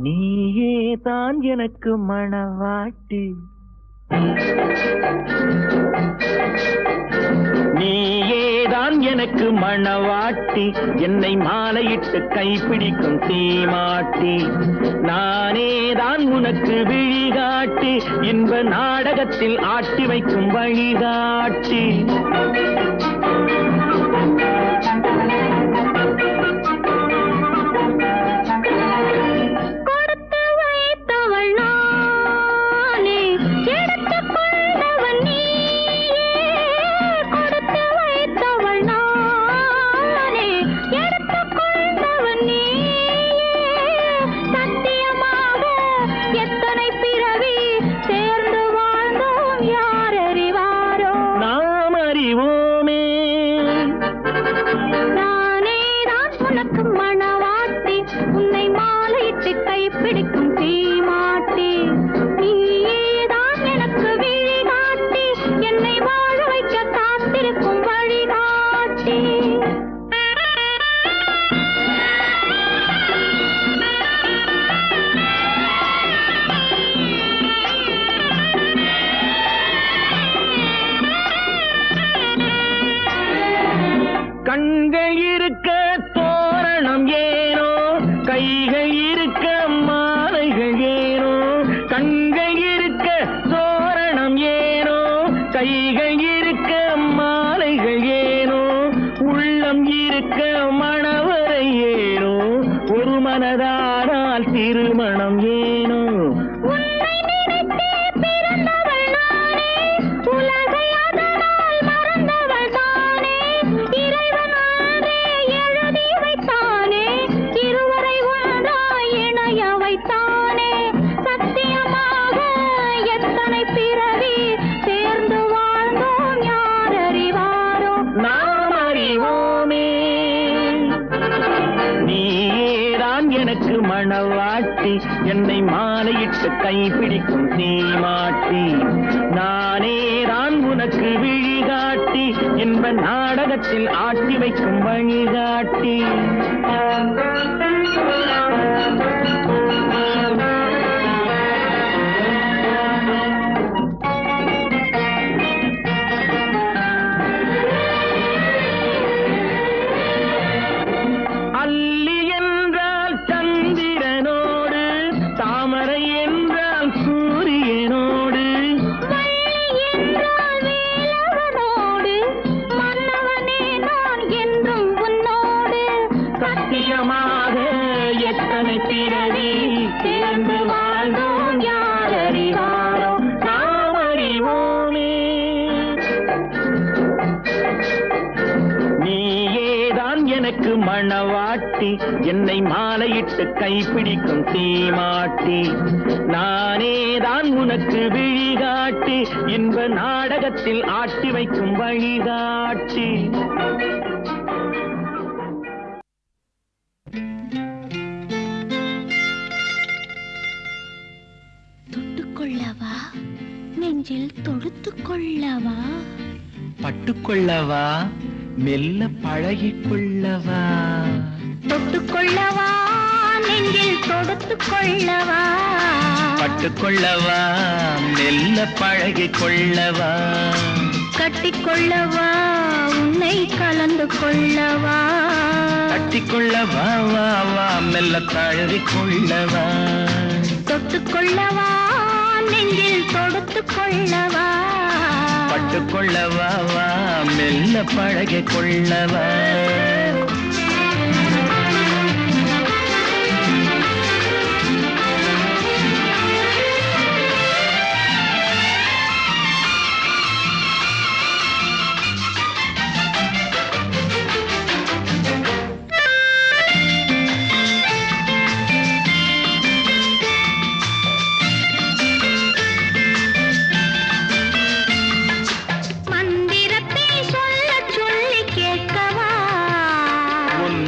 நீயே தான் எனக்கு மணவாட்டி, நீயேதான் எனக்கு மணவாட்டி, என்னை மாலையிட்டு கைப்பிடிக்கும் தீமாட்டி, நானேதான் உனக்கு விழிகாட்டி, இன்ப நாடகத்தில் ஆட்டி வைக்கும் வழிகாட்டி. கண்கள் இருக்க தோரணம் ஏனோ, கைகள் இருக்க மாலைகள் ஏனோ, கண்கள் இருக்க தோரணம் ஏனோ, கைகள் இருக்க மாலைகள் ஏனோ, உள்ளம் இருக்க மணவரை ஏனோ, ஒரு மனதானால் திருமணம் ஏனோ. எனக்கு மணவாட்டி, என்னை மாலையிட்டு கைப்பிடிக்கும் தீமாட்டி, நானேதான் உனக்கு விழிகாட்டி, இன்ப நாடகத்தில் ஆட்டி வைக்கும் வழிகாட்டி. எத்தனை பிறவி சேர்ந்து வாழ்ந்தோம் யார் அறிவாரோ, நாம் அறிவோமே. நீயேதான் எனக்கு மணவாட்டி, என்னை மாலையிட்டு கைப்பிடிக்கும் தீமாட்டி, நானேதான் உனக்கு விழிகாட்டி, இன்ப நாடகத்தில் ஆட்டி வைக்கும் வழிகாட்டி. தொட்டுக்கொள்ளவா, நெஞ்சில் தொடுத்துக் கொள்ளவா, பட்டுக்கொள்ளவா, மெல்ல பழகிக்கொள்ளவா, தொட்டுக்கொள்ளவா, நெஞ்சில் தொடுத்துக் கொள்ளவா, பட்டுக்கொள்ளவா, மெல்ல பழகிக்கொள்ளவா, கட்டிக்கொள்ளவா, உன்னை கலந்து கொள்ளவா, கட்டிக்கொள்ளவா, வா வா மெல்ல தழுவிக்கொள்ளவா, தொட்டுக்கொள்ளவா, நெஞ்சில் தொடுத்துக் கொள்ளவா, பட்டுக்கொள்ளவா, வா மெல்ல பழகிக்கொள்ளவா.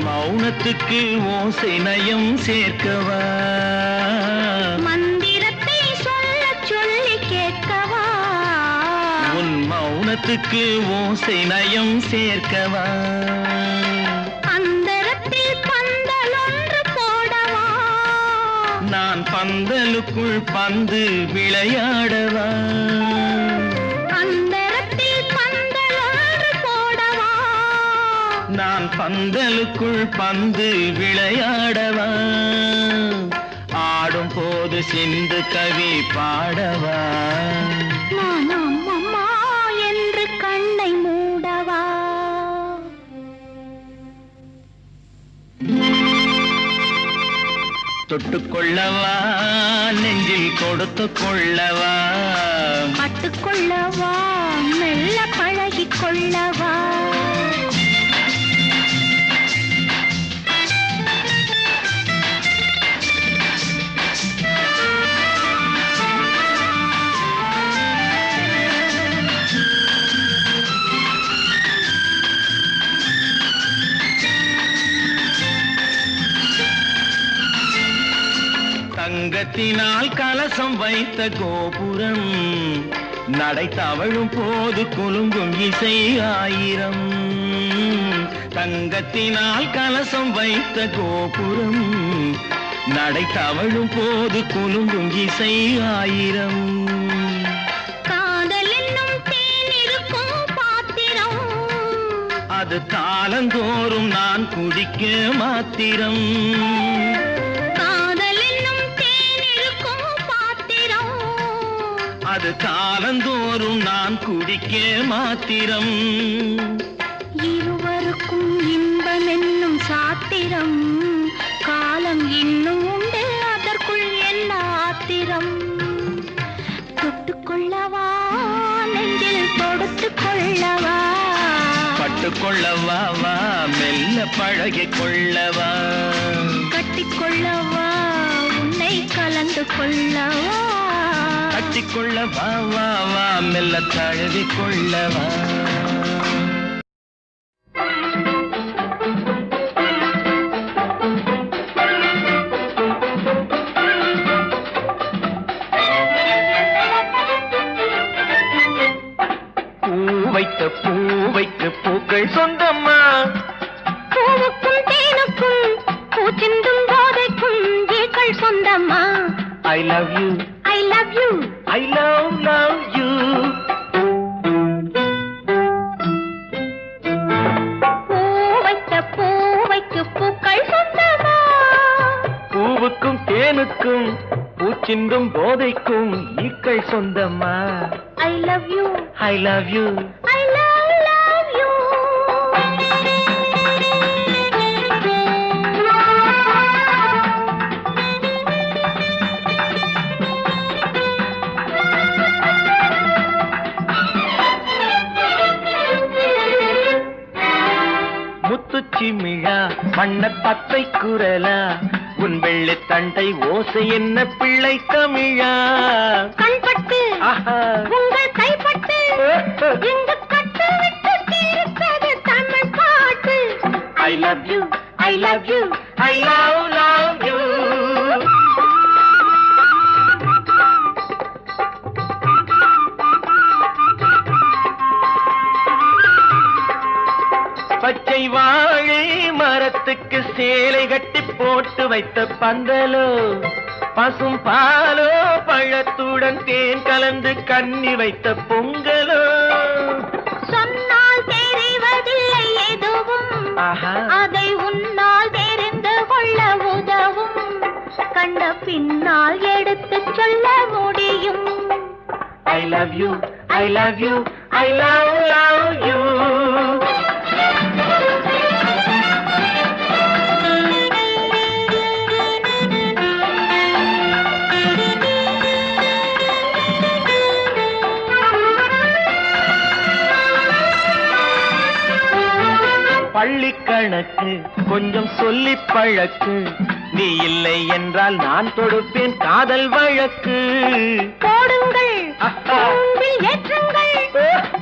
மௌனத்துக்கு ஓசை நயம் சேர்க்கவா, மந்திரத்தை சொல்ல சொல்லி கேட்கவா, உன் மௌனத்துக்கு ஓசை நயம் சேர்க்கவா, அந்தரத்தில் நான் பந்தலுக்குள் பந்து விளையாடவா அந்தரத்தில் பந்தலொன்று போடவா நான் பந்தலுக்குள் பந்து விளையாடவா ஆடும் போது சிந்து கவி பாடவா நான் அம்மம்மா என்று கண்ணை மூடவா தொட்டுக்கொள்ளவா நெஞ்சில் கொடுத்து கொள்ளவா பட்டுக்கொள்ளவா மெல்ல பழகிக் கொள்ளவா தங்கத்தினால் கலசம் வைத்த கோபுரம் நடை தவழும் போது குலுங்கும் இசை ஆயிரம் தங்கத்தினால் கலசம் வைத்த கோபுரம் நடை தவழும் போது குலுங்கும் இசை ஆயிரம் காதல் என்னும் தேன் இருக்கும் பாத்திரம் அது காலந்தோறும் நான் குடிக்க மாத்திரம் அது காலந்தோறும் நான் குடிக்க மாத்திரம் இருவருக்கும் இன்பம் என்னும் சாத்திரம் காலம் இன்னும் உண்டு அதற்குள் என்ன ஆத்திரம் தொட்டுக்கொள்ளவா நெஞ்சில் தொடுத்துக் கொள்ளவா பட்டுக்கொள்ளவா வா மெல்ல பழகிக் கொள்ளவா கட்டிக்கொள்ளவா உன்னை கலந்து கொள்ளவா கட்டிக்கொள்ள வா வா வா மெல்ல தழுவி கொள்ளவா பூவைக்கு பூக்கள் சொந்தம்மா பூவுக்கும் தேனுக்கும் பூச்சிந்தும் போதைக்கும் ஏக்கள் சொந்தம்மா I love you I love you I love you பூவைக்கு பூக்கள் சொந்தமா பூவுக்கும் தேனுக்கும் பூச்சிந்தும் போதைக்கும் ஈக்கள் சொந்தம்மா I love you I love you I love you முத்துச்சிமிழா வண்ண பத்தை குரலா உன் வெள்ளை தண்டை ஓசை என்ன பிள்ளை தமிழா கண்பட்டு உங்கள் கைப்பட்டு இந்த கட்டு விட்டு தீர்த்தது தமிழ் பாட்டு I love you I love you I love you பச்சை வாழை மரத்துக்கு சேலை கட்டி போட்டு வைத்த பந்தலோ பசும் பாலோ பழத்துடன் தேன் கலந்து கண்ணி வைத்த பொங்கலோ சொன்னால் தெரிவதில்லை எதுவும் அதை உன்னால் தெரிந்து கொள்ள உதவும் கண்ட பின்னால் எடுத்து சொல்ல முடியும் I love you I love you I love you பள்ளிக்கணக்கு கொஞ்சம் சொல்லி பழக்கு நீ இல்லை என்றால் நான் தொடுப்பேன் காதல் வழக்கு போடுங்கள் ஏற்றுங்கள்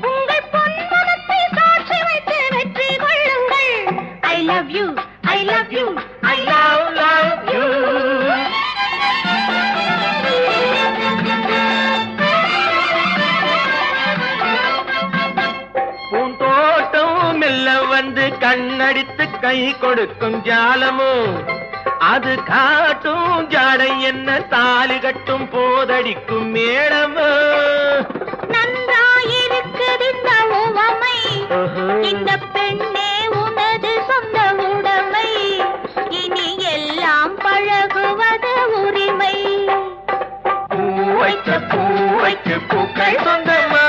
உங்கள் பொன்மனத்தை சாட்சி வைத்து வெற்றி கொள்ளுங்கள் I love you I love you I love you பூந்தோட்டம் மெல்ல வந்து கண்ணடித்து கை கொடுக்கும் ஜாலமோ அது காட்டும் ஜாடை என்ன தாலி கட்டும் போதடிக்கும் மேளமோ நன்றாயிருக்குது இந்த உவமை இந்த பெண்ணே உனது சொந்த உடைமை இனி எல்லாம் பழகுவது உரிமை பூவைக்கு பூக்கள் சொந்தமா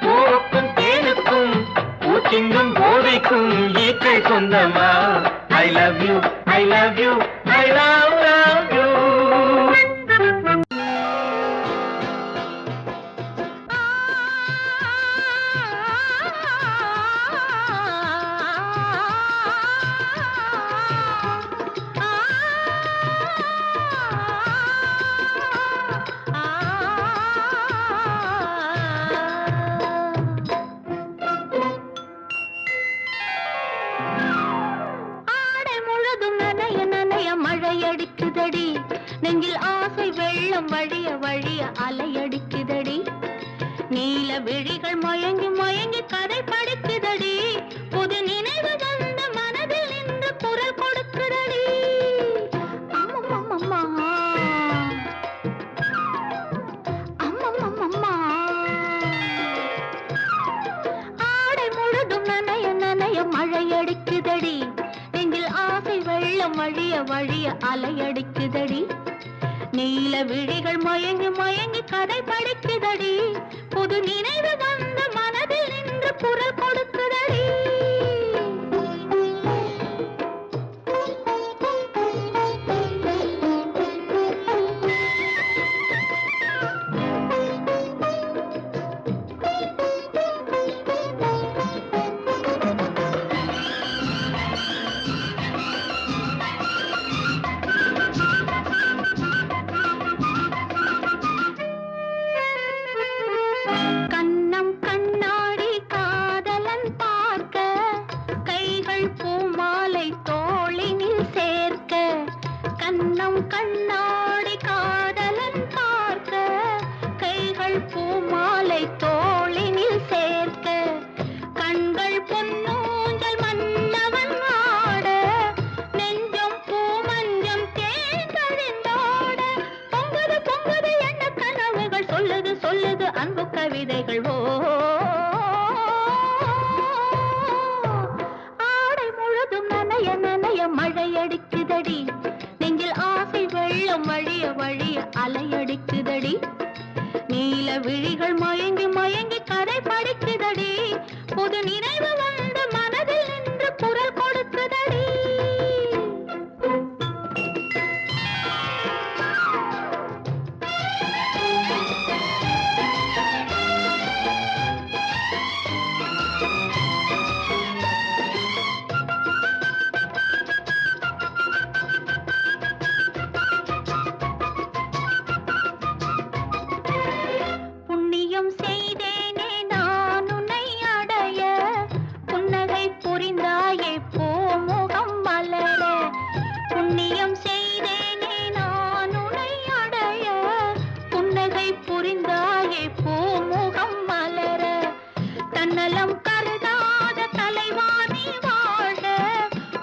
பூவுக்கும் தேனுக்கும் பூச்சிங்கும் போதைக்கும் ஈக்கள் சொந்தமா I love you, I love you, I love you. அடிக்குதடி நெஞ்சில் ஆசை வெள்ளம் வழிய வழிய அலையடிக்குதடி நீல விழிகள் மயங்கி மயங்கி கதை படிக்குதடி புது நினைவு வந்த மனதில் நின்று குரல் கொடுக்குதடி அம்மம்மம்மா அம்மம்மம்மா ஆடை முழுதும் நனைய நனைய மழை அடிக்குதடி நெஞ்சில் ஆசை வெள்ளம் வழிய வழிய அலையடிக்குதடி நீல விழிகள் மயங்கி மயங்கி கதை படிக்குதடி புது நினைவு வந்த மனதில் நின்று குரல் கொடுக்குதடி கண்ணாடி காதலன் பார்க்க கைகள் பூமாலை தோளினில் சேர்க்க கண்கள் பொன்னூஞ்சல் மன்னவன் ஆட நெஞ்சம் பூமஞ்சம் தேர்ந்தழிந்தோட பொங்குது பொங்குது என்ன கனவுகள் சொல்லுது சொல்லுது அன்பு கவிதைகள் ஓ ஆடை முழுதும் நனைய நனைய மழை அடிக்குதடி நெஞ்சில் ஆசை வெள்ளம் வழிய வழிய அலையடிக்குதடி நீல விழிகள் மயங்கி மயங்கி கதை படிக்குதடி புது நினைவு வந்த மனதில் நின்று குரல் கொடுக்குதடி நலம் கருதாத தலைவாணி வாழ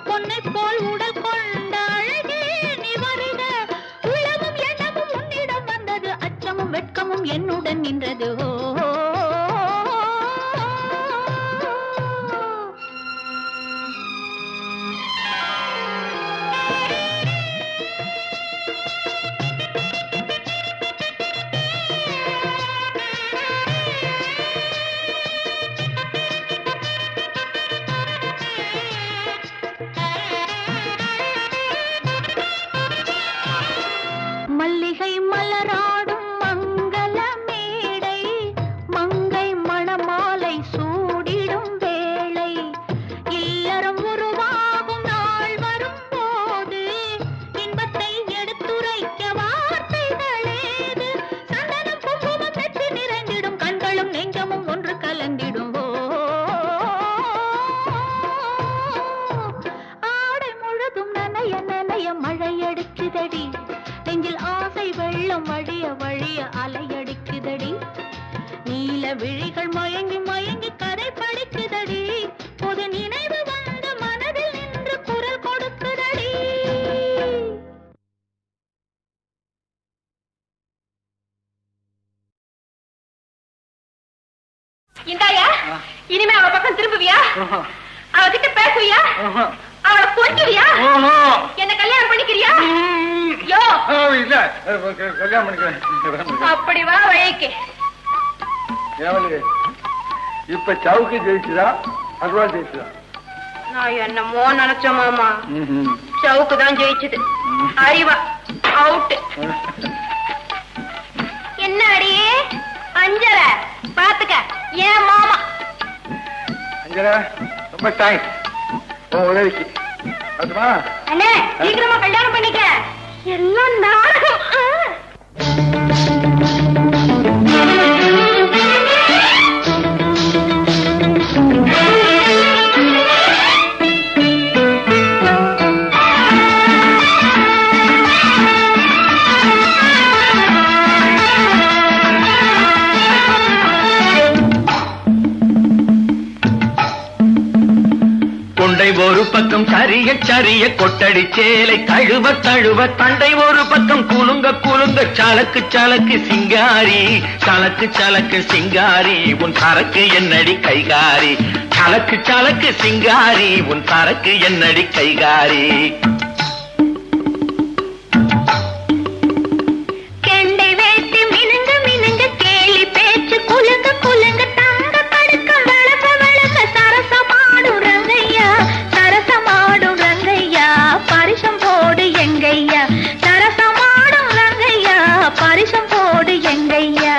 பொன்னை போல் உடல் கொண்ட அழகே நீ வருக உலகம் எண்ணமும் உன்னிடம் வந்தது அச்சமும் வெட்கமும் என்னுடன் நின்றது மல்லிகை மலராடும் மங்கள மேடை மங்கை மணமாலை சூடிடும் வேளை இல்லறம் உருவாகும் நாள் வரும் போது இன்பத்தை எடுத்துரைக்க வார்த்தைகளேது சந்தனம் குங்குமம் பெற்று நிறைந்திடும் கண்களும் நெஞ்சமும் ஒன்று கலந்திடும் ஆடை முழுதும் நனைய நனைய மழை எடுக்குதடி நெஞ்சில் ஆசை வெள்ளம் வழிய வழிய அலையடிக்குதடி நீல விழிகள் மயங்கி மயங்கி கதை படிக்குதடி புது நினைவு வந்த மனதில் நின்று குரல் கொடுக்குதடி பக்கம் திரும்புவியா? அவகிட்ட பேசுவியா? அவளை கொஞ்சுவியா? என்ன கல்யாணம் பண்ணிக்கிறியா? யோ இல்ல கல்யாணம் பண்ணிக்கிறேன். அப்படி வா வழிக்கு. இப்ப சவுக்கு ஜெயிச்சுதா அருவா ஜெயிச்சுதா? நான் என்னமோ நினைச்ச மாமா, சவுக்கு தான் ஜெயிச்சது. அறிவா அவுட். என்ன அடியே அஞ்சரை பாத்துக்க. ஏன் மாமா அஞ்சரை ரொம்ப தேங்க்ஸ் உதவிக்கு. அதுமா அண்ணே சீக்கிரமா கல்யாணம் பண்ணிக்க. எல்லாம் நாடகம். கொண்டை ஒரு பக்கம் சரிய சரிய கொட்டடி சேலை கழுவ தழுவ தண்டை ஒரு பக்கம் குலுங்க குலுங்க சலக்கு சலக்கு சிங்காரி சலக்கு சலக்கு சிங்காரி உன் சரக்கு என்னடி கைகாரி சலக்கு சலக்கு சிங்காரி உன் சரக்கு என்னடி கைகாரி. கெண்டை வேட்டி மினுங்க மினுங்க கேலி பேச்சு குலுங்க குலுங்க தங்க படுக்கம் வளர்க்க வளர்க்க சரசமாடும் ரங்கையா சரசமாடும் ரங்கையா பரிசம் போடு எங்கையா சரசமாடும் ரங்கையா பரிசம் போடு எங்கையா.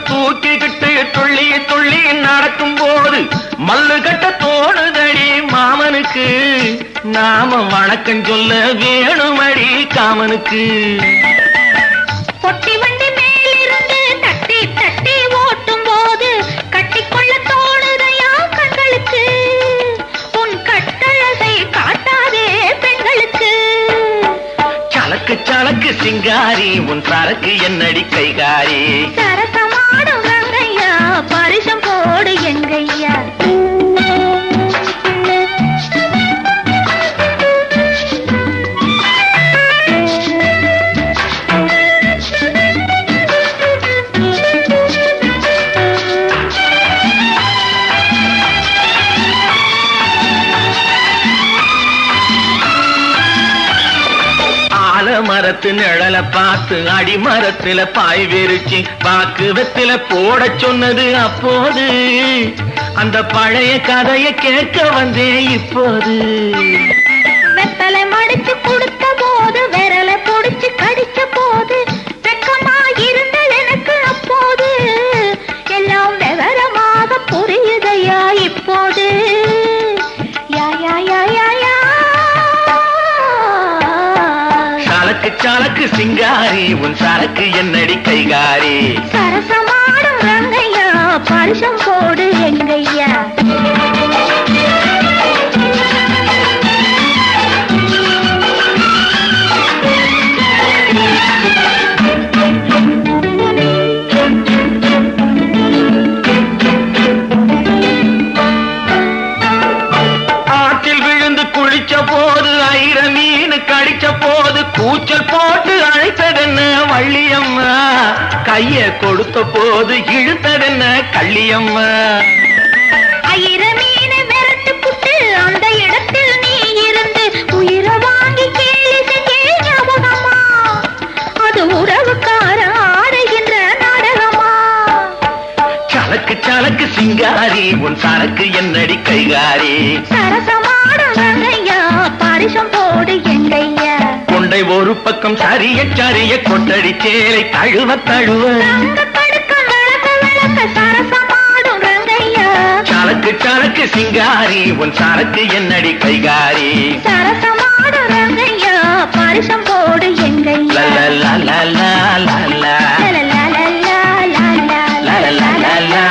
தூக்கிக்கிட்டு துள்ளி துள்ளி நடக்கும் போது மல்லு கட்ட தோணுதடி மாமனுக்கு நாம வணக்கம் சொல்ல வேணுமடி காமனுக்கு. பொட்டி வண்டி மேலிருந்து தட்டி தட்டி ஓட்டும் போது கட்டிக்கொள்ள தோணுதையா கண்களுக்கு உன் கட்டழகை காட்டாதே பெண்களுக்கு. சலக்கு சலக்கு சிங்காரி உன் சரக்கு என்னடி கைகாரி சரசமாடும் ரங்கையா பரிசம் போடு எங்கையா. மரத்து நிழல பார்த்து அடிமரத்துல பாய் விரிச்சு பாக்கு வெத்தில போட சொன்னது அப்போது அந்த பழைய கதையை கேட்க வந்தேன் இப்போது. வெத்தலை மடிச்சு கொடுத்த போது விரலை பொடிச்சு கடிச்ச போது வெக்கமா இருந்தது எனக்கு அப்போது எல்லாம் விவரமாக புரியுதையா இப்போது. யா யா யா யா யா சலக்கு சலக்கு சிங்காரி உன் சரக்கு என்னடி கைகாரி சரசமாடும் ரங்கையா பரிசம் போடு எங்கையா. ஆற்றில் விழுந்து குளிச்ச போது ஐர மீன் கடிச்ச போது கூச்சல் போட்டு அழைத்ததென்ன வள்ளியம்மா கைய கொடுத்த போது இழுத்ததென்ன கள்ளியம்மா. ஐர மீனை விரட்டு புட்டு அந்த இடத்தில் நீ இருந்து உயிரை வாங்கி கேலி செஞ்சே ஞாபகமா அது உறவுக்கார ஆடுகின்ற நாடகமா. சலக்கு சலக்கு சிங்காரி உன் சரக்கு என்னடி கைகாரி சரசமாடும் ரங்கையா பரிசம் போடு எங்கையா. கொண்டை ஒரு பக்கம் சரிய சரிய கொட்டடி சேலை தழுவ தழுவ தங்க படுக்கம் வளர்க்க வளர்க்க சரசமாடும் ரங்கையா சலக்கு சலக்கு சிங்காரி உன் சரக்கு என்னடி கைகாரி சரசமாடும் ரங்கையா பரிசம் போடு எங்கையா. லா லா லா லா லா லா லா லா லா லா லா லா லா லா லா லா